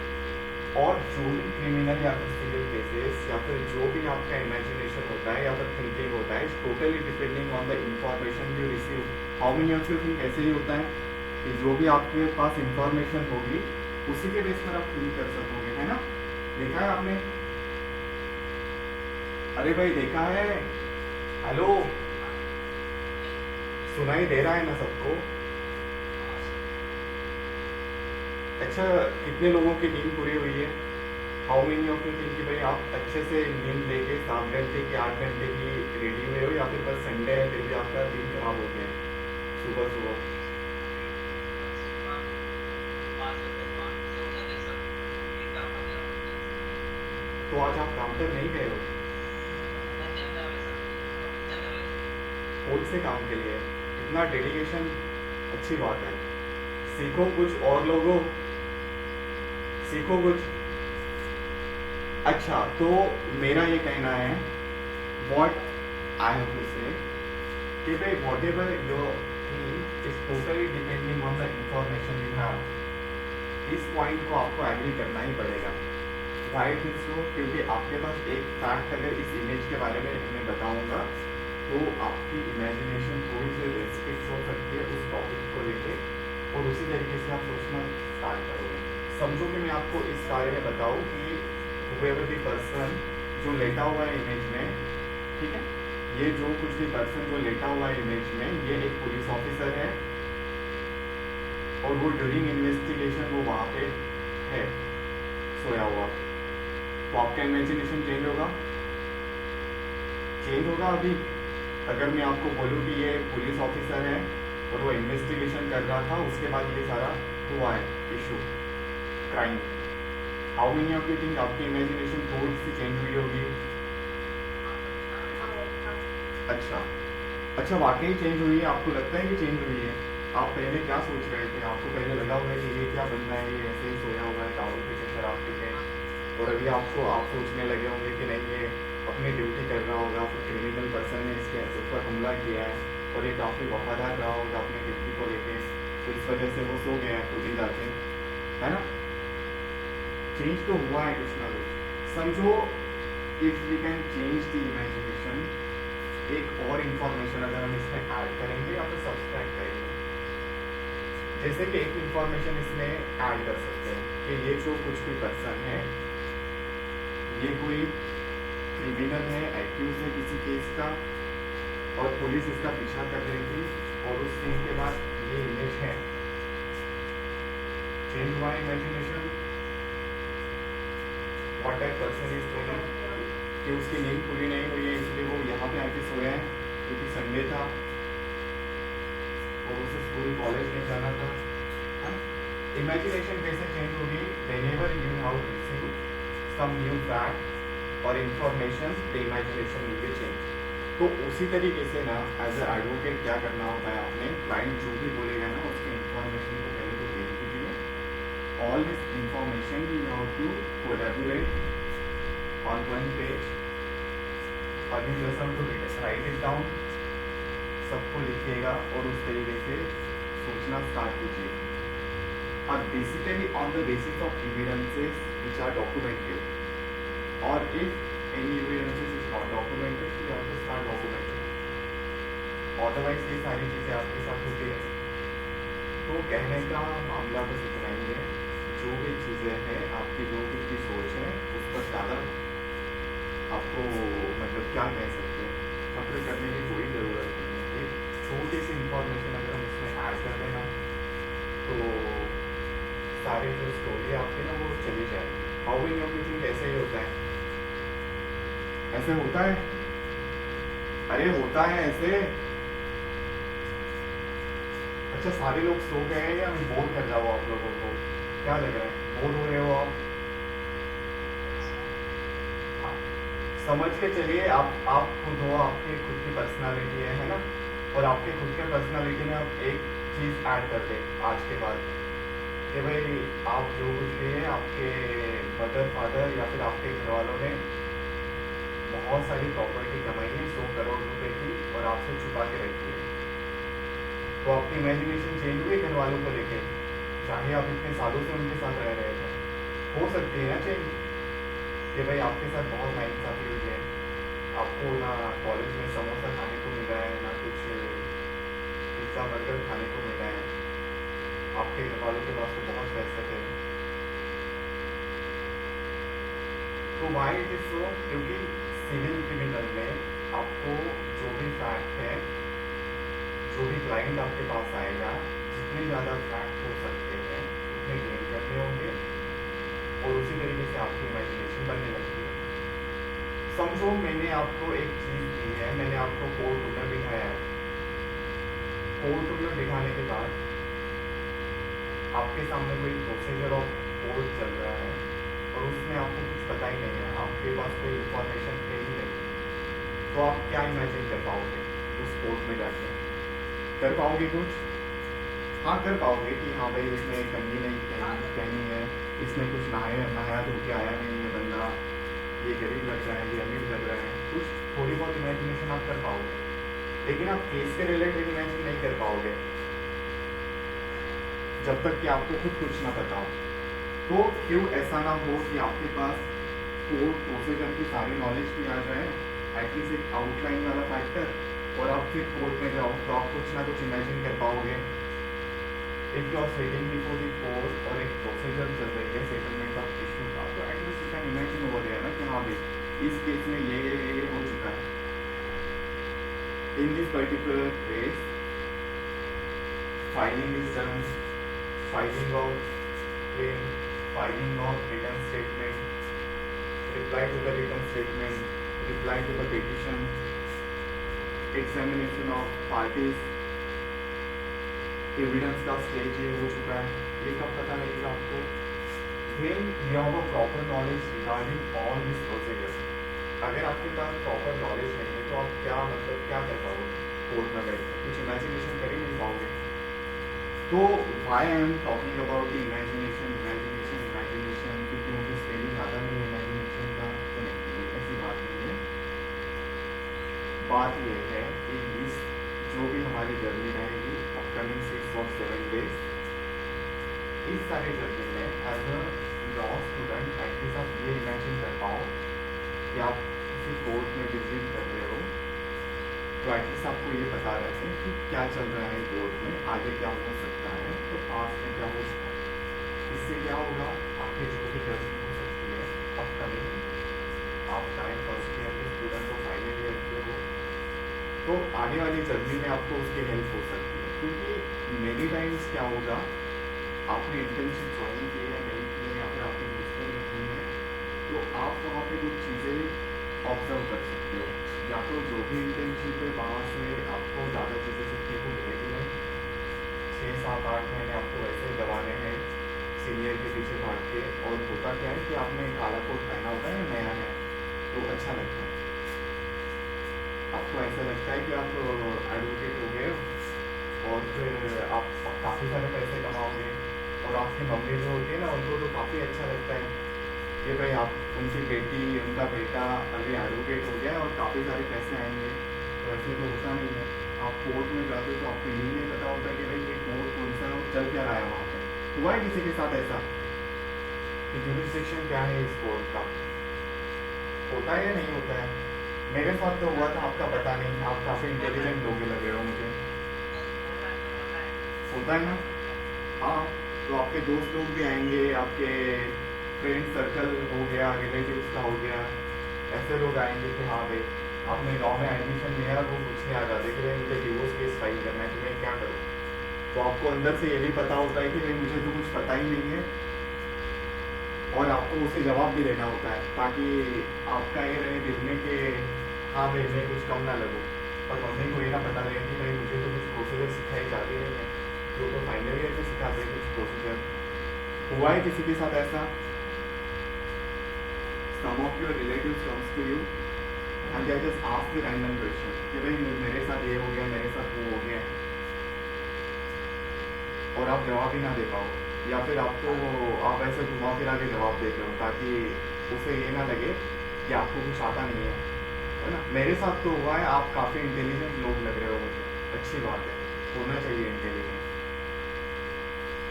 और जो भी क्रिमिनल या फिर सिविल केसेस या फिर जो भी आपका इमेजिनेशन होता है या फिर थिंकिंग होता है, it's totally depending on the information you receive. How many of you think ऐसे ही होता है कि जो भी आपके पास इंफॉर्मेशन होगी उसी के बेस पर आप थिंक कर सकोगे, है ना? देखा है आपने? अरे भाई देखा है? हेलो, सुनाई दे रहा है ना सबको? अच्छा, कितने लोगों की नींद पूरी हुई है? How many of you think कि भाई आप अच्छे से नींद लेके 7 घंटे की 8 घंटे की रेडी हुए हो, या फिर बस संडे है फिर भी आपका दिन खराब हो गया सुबह सुबह? तो आज आप काम पर नहीं गए हो? कौन से काम के लिए? इतना डेडिकेशन, अच्छी बात है। सीखो कुछ और लोगों, सीखो कुछ। अच्छा, तो मेरा ये कहना है, व्हाट आई हैव टू से, कि भाई what ever your thing is totally depending on the information you have. इस पॉइंट को आपको एग्री करना ही पड़ेगा। Why this so? क्योंकि आपके पास एक फैक्ट अगर इस इमेज के बारे में मैं बताऊंगा तो आपकी इमेजिनेशन थोड़ी सी रेस्ट्रिक्ट हो सकती है उस टॉपिक को लेके, और उसी तरीके से आप सोचना स्टार्ट करोगे। समझो कि मैं आपको इस बारे में बताऊं कि whoever the person जो लेटा हुआ है इमेज में, ठीक है, ये जो कुछ भी पर्सन जो लेटा हुआ है इमेज में, ये एक पुलिस ऑफिसर है और वो ड्यूरिंग इन्वेस्टिगेशन वो वहाँ पे है सोया हुआ। तो आपका इमेजिनेशन चेंज होगा? चेंज होगा अभी? अगर मैं आपको बोलूँ कि ये पुलिस ऑफिसर है और वो इन्वेस्टिगेशन कर रहा था, उसके बाद ये सारा हुआ है issue, crime, how many of you think आपकी इमेजिनेशन थोड़ी सी चेंज हुई होगी? अच्छा, वाकई चेंज हुई है? आपको लगता है कि चेंज हुई है? आप पहले क्या सोच रहे थे? आपको पहले लगा हुआ है कि ये क्या बंदा है, ये ऐसे ही सोया हुआ है टावल पे, शराब पी के, और अभी आप सोचने लगे होंगे कि नहीं ये अपनी ड्यूटी कर रहा होगा, फिर क्रिमिनल पर्सन ने इसके ऊपर हमला किया है और ये काफ़ी वफादार रहा होगा अपनी ड्यूटी को लेके, तो इस वजह से वो सो गया है टूटी जाके, है ना? चेंज तो हुआ है कुछ ना कुछ। समझो, if we can change the imagination, एक और इंफॉर्मेशन अगर हम इसमें ऐड करेंगे या फिर सब्सट्रैक्ट करेंगे, जैसे कि एक इंफॉर्मेशन इसमें ऐड कर सकते हैं कि ये जो कुछ भी पर्सन है, ये कोई क्रिमिनल है, एक्यूज है किसी केस का, और पुलिस इसका पीछा कर रही थी, और उस सीन के बाद ये इमेज है। चेंज हुआ imagination, what that person is doing, कि उसकी नींद पूरी नहीं हुई है इसलिए वो यहाँ पे आके सोया है क्योंकि संडे था और उसे स्कूल कॉलेज नहीं जाना था। इमेजिनेशन कैसे चेंज होगी? Whenever you have received some new fact और information, the imagination will be change. तो उसी तरीके से ना एज ए एडवोकेट क्या करना होता है, आपने क्लाइंट जो भी बोलेगा ना उसकी इंफॉर्मेशन को पहले तो देख लीजिए, all this information you have to collaborate on one page, और you just have to write it down, सबको लिखिएगा और उस तरीके से सोचना स्टार्ट कीजिए। और basically on the basis of evidences which are documented, और if any evidences is not documented you have to start documenting, otherwise ये सारी चीज़ें आपके साथ होती है। तो कहने का मामला बस इतना ही है, जो भी चीज़ें हैं आपकी जो कुछ भी सोच है उस पर ज़्यादा आपको मतलब क्या कह सकते हैं, फक्र करने की कोई ज़रूरत नहीं है। एक छोटी सी इंफॉर्मेशन अगर हम इसमें ऐड कर दें ना तो सारे जो स्टोरी आपके ना वो चली जाएगी। How many of you think ऐसे ही होता है? ऐसे होता है? अरे होता है ऐसे। अच्छा, सारे लोग सो गए हैं या मैं बोर कर रहा हूँ आप लोगों को? क्या लग रहा है, बोर हो रहे हो आप? समझ के चलिए, आप खुद हो, आपकी खुद की पर्सनालिटी है ना, और आपके खुद के पर्सनालिटी में आप एक चीज़ ऐड कर दें आज के बाद कि भाई आप जो कुछ भी है, आपके मदर फादर या फिर आपके घर वालों ने बहुत सारी प्रॉपर्टी कमाई है 100 करोड़ रुपए की और आपसे छुपा के रखी है, तो आपकी इमेजिनेशन चेंज हुई घर वालों को लेके, चाहे आप इतने सालों से उनके साथ रह रहे थे, हो सकती है ना चेंज कि भाई आपके साथ बहुत नाइंसाफी हुई है, आपको ना कॉलेज में समोसा खाने को मिला है, ना कुछ पिज्ज़ा बर्गर खाने को मिला है, आपके घर वालों के पास तो बहुत पैसे थे। तो वाई इट इज सो, क्योंकि सिविल क्रिमिनल में आपको जो भी फैक्ट है, जो भी क्लाइंट आपके पास आएगा, जितने ज़्यादा फैक्ट हो सकते हैं उतने गेन करने होंगे और उसी तरीके से आपकी इमेजिनेशन बनने लगती है। समझो मैंने आपको एक चीज़ दी है, मैंने आपको कोर्ट रूम में बिठाया है, कोर्ट रूम में बिठाने के बाद आपके सामने कोई प्रोसीजर ऑफ कोर्ट चल रहा है और उसमें आपको कुछ पता ही नहीं है, आपके पास कोई इंफॉर्मेशन है ही नहीं, तो आप क्या इमेजिन कर पाओगे उस कोर्ट में जाके? कर पाओगे कुछ? हाँ कर पाओगे कि हाँ भाई इसने कंगी नहीं पहनी है, इसने कुछ नहाया धो के आया नहीं ये बंदा, ये गरीब लग रहा है, ये अमीर लग रहा है, कुछ थोड़ी बहुत इमेजिनेशन आप कर पाओगे, लेकिन आप केस के रिलेटेड इमेजिन नहीं कर पाओगे जब तक कि आपको खुद कुछ ना पता हो। तो क्यों ऐसा ना हो कि आपके पास कोर्ट प्रोसीजर की सारी नॉलेज भी आ जाए, एटलीस्ट एक आउटलाइन वाला फैक्टर, और आप फिर कोर्ट में जाओ तो आप कुछ ना कुछ इमेजिन कर पाओगे। If you are sitting before the court और एक प्रोसीजर चल रही है सेटलमेंट ऑफ इशू का, तो एटलीस्ट यू कैन इमेजिन हो रहा है ना कि हाँ भाई इस केस में ये हो चुका है। In this particular case filing is done, filing of claim, filing of written statement, reply to the written statement, reply to the petition, examination of parties, evidence का स्टेज ये हो चुका है, ये कब पता लगेगा आपको? When you have a proper knowledge regarding all these procedures. अगर आपके पास प्रॉपर नॉलेज नहीं है तो आप क्या कर पाओगे कोर्ट में बैठ कर? कुछ इमेजिनेशन कर ही नहीं पाओगे। तो why I am talking about the imagination, क्योंकि मुझे स्पेलिंग आता नहीं है इमेजिनेशन का, तो नहीं ऐसी बात नहीं है। बात यह है कि इस जो भी हमारी जर्नी रहेगी अपकमिंग 6 और 7 डेज, इस सारे जर्नी में as a law student at least आप ये इमेजिन कर पाओ कि आप किसी कोर्ट में विजिट कर रहे हो, तो एटलीस्ट आपको ये पता रहे कि क्या चल रहा है कोर्ट में, आगे क्या हो सकता है, तो पास्ट में क्या हो सकता है। इससे क्या होगा, आपकी जो भी जर्नी हो सकती है अपकमिंग, आप चाहे फर्स्ट ईयर के स्टूडेंट हो, फाइनल ईयर के हो, तो आने वाली जर्नी में आपको उसकी हेल्प हो सकती है। क्योंकि मेनी टाइम्स क्या होगा, आपने इंटर्नशिप ज्वाइन की है नहीं की है, या फिर आपने दूसरे में की है, तो आप वहाँ पे कुछ चीज़ें ऑब्जर्व कर सकते हो, या तो जो भी इंटर्नशिप है वहाँ से आपको ज़्यादा चीज़ें सीखने को मिलेगी नहीं। 6, 7, 8 महीने आपको वैसे ही गवाने हैं सीनियर के पीछे भाग के, और होता क्या है कि आपने काला कोट पहना होता है, नया है तो अच्छा लगता है, आपको ऐसा लगता है कि आप एडवोकेट हो गए और फिर आप काफ़ी सारे पैसे कमाओगे, और आपकी मम्मी जो होती है ना उनको तो काफ़ी अच्छा लगता है कि भाई आप उनकी बेटी उनका बेटा अभी एडवोकेट हो गया और काफ़ी सारे पैसे आएंगे। तो ऐसे तो होता नहीं है, आप कोर्ट में जाते हो तो आपको यही नहीं पता होता कि भाई ये कोर्ट कौन सा है और चल क्या रहा है वहाँ पे। हुआ है किसी के साथ ऐसा कि जुरिस्डिक्शन क्या है इस कोर्ट का? होता है या नहीं होता है? मेरे साथ तो हुआ था, आपका पता नहीं, आप काफ़ी इंटेलिजेंट लोग लग रहे हो मुझे। होता है ना? हाँ, तो आपके दोस्त लोग भी आएंगे, आपके फ्रेंड सर्कल हो गया, रिलेटिव्स का हो गया, ऐसे लोग आएंगे कि हाँ भाई आपने लॉ में एडमिशन लिया, वो पूछने आ जाते कि भाई मुझे डिवोर्स केस फाइल करना है, तो मैं क्या करूँ? तो आपको अंदर से ये भी पता होता है कि भाई मुझे तो कुछ पता ही नहीं है, और आपको उसे जवाब भी देना होता है ताकि आपका ये रहे दिल में कि हाँ भाई मैं कुछ कम ना लगूँ, और मम्मी को ये ना पता लगे कि भाई मुझे तो कुछ प्रोसीजर सिखाई जाती नहीं है, जो तो फाइनल ईयर में सिखाते हैं कुछ प्रोसीजर। हुआ है किसी के साथ ऐसा? Some of your relatives comes to you and they just ask the random question कि भाई मेरे साथ ये हो गया, मेरे साथ वो हो गया, और आप जवाब ही ना दे पाओ, या फिर आप ऐसे घुमा फिरा के जवाब देते हो ताकि उसे ये ना लगे कि आपको कुछ आता नहीं है ना? मेरे साथ तो हुआ है, आप काफ़ी इंटेलिजेंट लोग लग रहे हो मुझे, अच्छी बात है। होना चाहिए इंटेलिजेंट,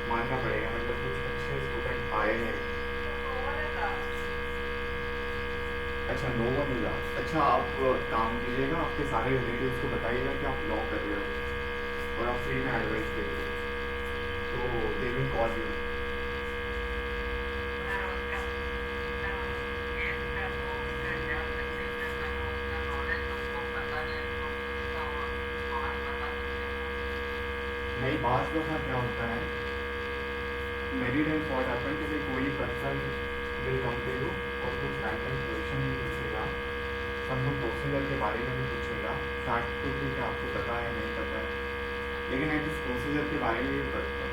मानना पड़ेगा, मतलब कुछ अच्छे स्टूडेंट आए हैं। अच्छा, नो वन इज आस्क्ड। अच्छा, आप काम कीजिएगा, आपके सारे रिलेटिव्स को बताइएगा कि आप लॉ कर रहे हो और आप फ्री में एडवाइस दे रहे हो, तो दे विल कॉल यू। नहीं, बात दफा क्या होता है, मेनी टाइम्स व्हाट हैपन कि कोई person will come to you और कुछ रैंडम क्वेश्चन भी पूछेगा, समझो प्रोसीजर के बारे में भी पूछेगा, फैक्ट तो ठीक है आपको पता है नहीं पता है, लेकिन एट इस प्रोसीजर के बारे में भी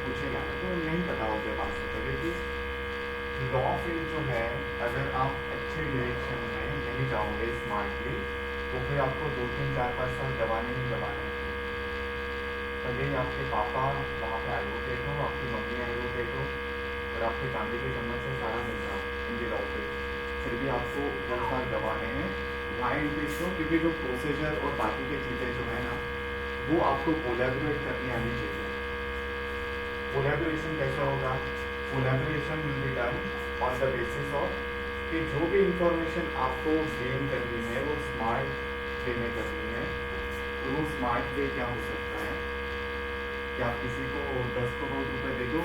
पूछेगा ना, तो नहीं पता हो गया बात से, क्योंकि लॉ फील्ड जो है, अगर आप अच्छे डायरेक्शन में नहीं जाओगे स्मार्टली, तो फिर आपको 2 3 4 5 साल दबाने ही दबाने हैं। भले ही आपके पापा वहाँ पे एडवोकेट हो, आपकी मम्मी एडवोकेट हो और आपको चांदी के चम्मच से सारा मिल रहा हो इंडियन लॉ पे, फिर भी आपको 2 साल दबाने हैं। वाई इंक्रीज हो? क्योंकि जो प्रोसीजर और बाकी की चीज़ें जो है ना, वो आपको कोलैबोरेट करनी आनी चाहिए। कोलैबोरेशन कैसे होगा? Collaboration will be done on the basis of कि जो भी इंफॉर्मेशन आपको गेन करनी है वो स्मार्ट वे में करनी है। तो वो स्मार्ट वे क्या हो सकता है कि आप किसी को 10 करोड़ रुपए दे दो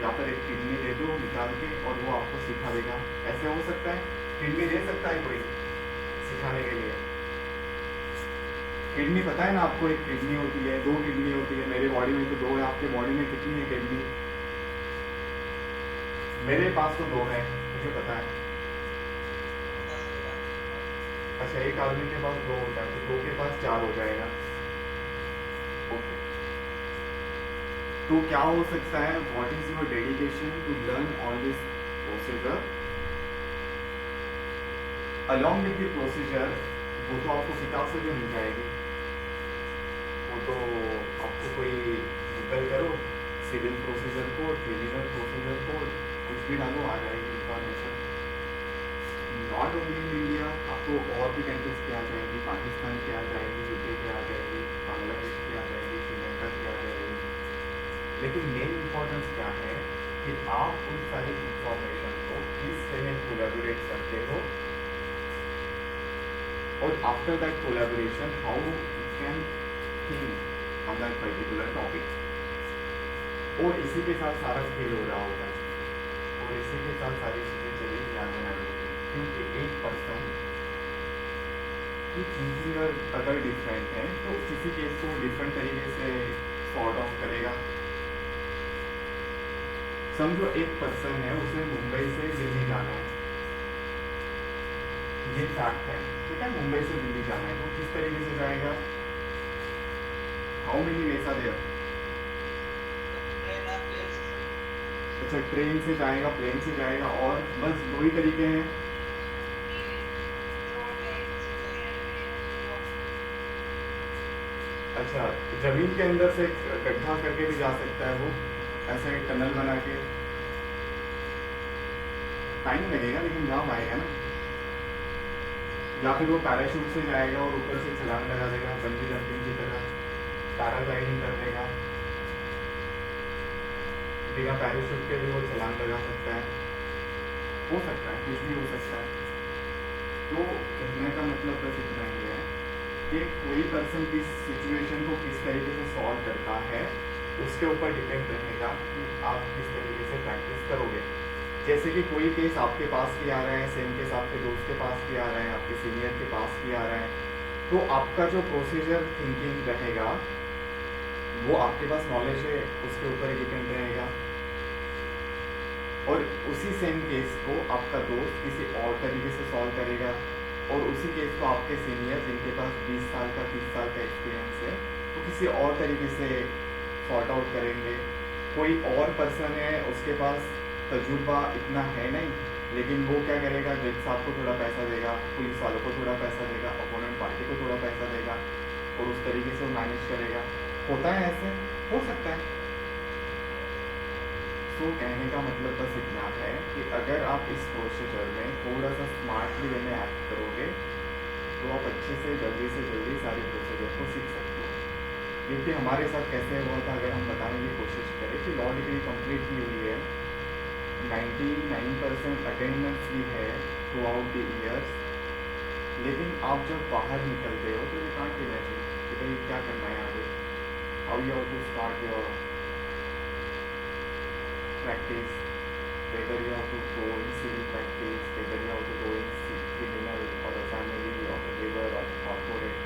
या फिर एक किडनी दे दो निकाल के और वो आपको सिखा देगा, ऐसे हो सकता है? किडनी दे सकता है कोई सिखाने के लिए? किडनी पता है ना आपको, एक किडनी होती है, 2 किडनी होती है, मेरे बॉडी में तो 2 है, आपके बॉडी में कितनी है किडनी? मेरे पास तो 2 है, मुझे पता है। अच्छा, एक आदमी के पास 2 होता है, तो 2 के पास 4 हो जाएगा। ओके, तो क्या हो सकता है? What is your dedication to learn all this procedure along with the procedure? वो तो आपको किताब से भी मिल जाएगी, वो तो आपको कोई गूगल करो, civil procedure code, criminal procedure code, कुछ भी डालो, आ जाएगी information. Not only in India, आपको और भी कंट्रीज की आ जाएगी, पाकिस्तान की आ जाएगी, यूके की आ जाएगी, बांग्लादेश की आ जाएगी, श्रीलंका की आ जाएगी। लेकिन मेन इम्पोर्टेंस क्या है कि आप उन सारी इंफॉर्मेशन को किस वे में कोलैबोरेट करते हो, और after that collaboration how you can think on that particular topic. और इसी के साथ सारा खेल हो रहा होता है, और इसी के साथ सारी चीज़ें चली जाने वाली होती है, क्योंकि एक पर्सन की थिंकिंग अगर डिफरेंट है तो किसी केस को डिफरेंट तरीके से सॉर्ट ऑफ करेगा। समझो एक पर्सन है, उसे मुंबई से दिल्ली जाना है, ये फैक्ट है, ठीक है? मुंबई से दिल्ली जाना है, तो किस तरीके से जाएगा? How many ways are there? अच्छा, ट्रेन से जाएगा, प्लेन से जाएगा, और बस 2 ही तरीके हैं। अच्छा, जमीन के अंदर से गड्ढा करके भी जा सकता है वो, ऐसा एक टनल बना के, टाइम लगेगा लेकिन जा पाएगा ना। या फिर वो पैराशूट से जाएगा और ऊपर से छलांग लगा देगा, बंजी जंपिंग की तरह पैराग्लाइडिंग कर देगा, बिना पैराशूट के भी वो छलांग लगा सकता है, हो सकता है, कुछ भी हो सकता है। तो कहने का मतलब बस इतना ही है कि कोई पर्सन किस सिचुएशन को किस तरीके से सॉल्व करता है, उसके ऊपर डिपेंड रहेगा कि आप किस तरीके से प्रैक्टिस करोगे। जैसे कि कोई केस आपके पास भी आ रहा है, सेम केस आपके दोस्त के पास भी आ रहा है, आपके सीनियर के पास भी आ रहा है, तो आपका जो प्रोसीजर थिंकिंग रहेगा वो आपके पास नॉलेज है उसके ऊपर ही डिपेंड रहेगा। और उसी सेम केस को आपका दोस्त किसी और तरीके से सॉल्व करेगा, और उसी केस को आपके सीनियर जिनके पास 20 साल का 30 साल का एक्सपीरियंस है तो किसी और तरीके से सॉर्ट आउट करेंगे। कोई और पर्सन है, उसके पास तजुर्बा इतना है नहीं, लेकिन वो क्या करेगा, जज साहब को थोड़ा पैसा देगा, पुलिस वालों को थोड़ा पैसा देगा, अपोनेंट पार्टी को थोड़ा पैसा देगा, और उस तरीके से वो मैनेज करेगा। होता है ऐसे, हो सकता है। तो कहने का मतलब बस इतना है कि अगर आप इस प्रोसीजर में थोड़ा सा स्मार्टली वे में एक्ट करोगे तो आप अच्छे से जल्दी सारे प्रोसीजर को सीख सकते हो। क्योंकि हमारे साथ कैसे हुआ था, अगर हम बताने की कोशिश करें कि लॉ डिग्री कंप्लीट की हुई है, 99% अटेंडेंस भी है थ्रू आउट द ईयर्स, लेकिन आप जब बाहर निकलते हो तो यू कांट इमेजिन कि भाई क्या करना है आगे, how you have to start your practice, whether you have to go in civil practice, whether you have to go in criminal or a family or a labor or a corporate,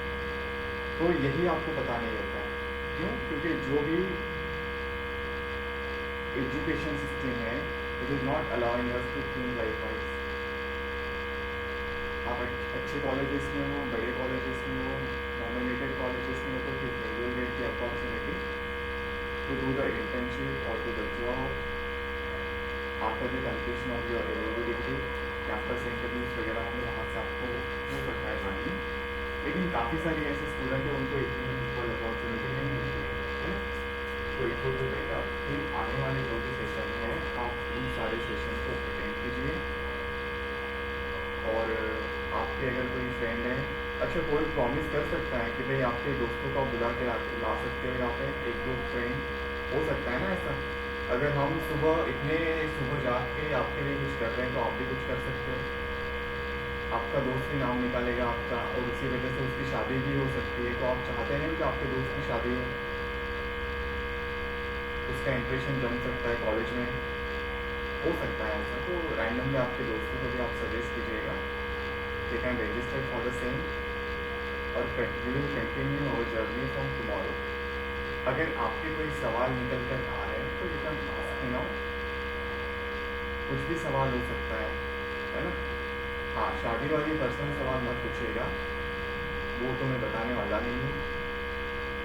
तो यही आपको पता नहीं होता है। क्यों? क्योंकि जो भी एजुकेशन सिस्टम है it is not allowing us to think likewise. आप अच्छे कॉलेजेस में हो, बड़े कॉलेजेस में हो, नॉमिनेटेड कॉलेजेस में हो तो ठीक है, you will get the opportunity to do the internship और to the job after the completion of your LLB degree. Campus interviews वगैरह होंगे, वहाँ से आपको हो सकता है ज्वाइनिंग, लेकिन काफ़ी सारे ऐसे स्टूडेंट हैं उनको इतनी इक्वल अपॉर्चुनिटी नहीं मिलती है ना। तो इट वुड बी बेटर कि आने वाले जो भी सेशन हैं आप उन सारे सेशन को अटेंड कीजिए। और आपके अगर कोई फ्रेंड है, अच्छा कोई प्रॉमिस कर सकता है कि भाई आपके दोस्तों को बुला के ला सकते हो यहाँ पे, एक दो फ्रेंड हो सकता है ना ऐसा। अगर हम इतने सुबह जाग के आपके लिए कुछ कर रहे हैं तो आप भी कुछ कर सकते हो, आपका दोस्त भी नाम निकालेगा आपका, और उसी वजह से उसकी शादी भी हो सकती है। तो आप चाहते हैं कि आपके दोस्त की शादी हो, उसका इंप्रेशन जम सकता है कॉलेज में, हो सकता है ऐसा। तो रैंडमली आपके दोस्तों को भी आप सजेस्ट कीजिएगा, they can register for the same, और we will continue our journey from tomorrow. अगर आपके कोई सवाल निकल कर आ रहे हैं तो you can ask me now, कुछ भी सवाल हो सकता है ना। हाँ, शादी वाली पर्सनल सवाल मत पूछिएगा, वो तो मैं बताने वाला नहीं हूँ।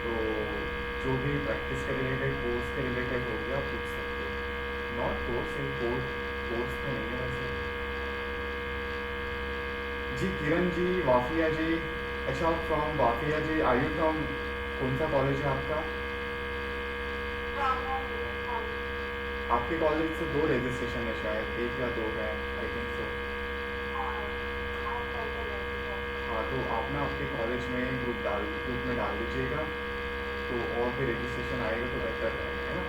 तो जो भी प्रैक्टिस के रिलेटेड, कोर्स के रिलेटेड हो गया पूछ सकते हो, नॉट कोर्स इन कोर्स तो नहीं है वैसे। जी किरण जी, वाफिया जी, अच्छा from Wafia ji, are you from, कौन सा कॉलेज है आपका? आपके कॉलेज से 2 रजिस्ट्रेशन है शायद, 1 या 2 है, आई थिंक सो। हाँ, तो आप ना आपके कॉलेज में ग्रुप में डाल दीजिएगा, तो और भी रजिस्ट्रेशन आएगा तो बेहतर रहेगा, है ना।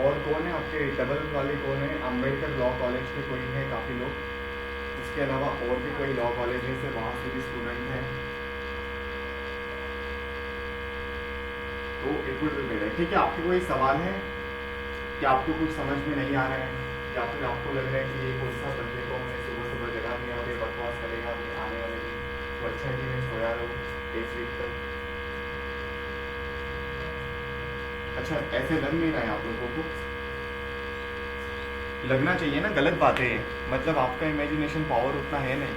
और कौन है आपके डबल वाले, कौन है? अम्बेडकर लॉ कॉलेज के कोई है, काफ़ी लोग। उसके अलावा और भी कोई लॉ कॉलेजेस है, वहाँ से भी स्टूडेंट हैं, तो इट वुड बी बेटर। ठीक है, आपके कोई सवाल है कि आपको कुछ समझ में नहीं आ रहा है, या फिर आपको लग रहा है कि ये कौन सा बंदे को हमने सुबह सुबह जगा दिया और ये बकवास करेगा अपने आने वाले दिन, तो अच्छा है कि मैं सोया रहूँ 1 वीक तक। अच्छा, ऐसे लग नहीं रहा है आप लोगों को? लगना चाहिए ना, गलत बात है ये, मतलब आपका इमेजिनेशन पावर उतना है नहीं।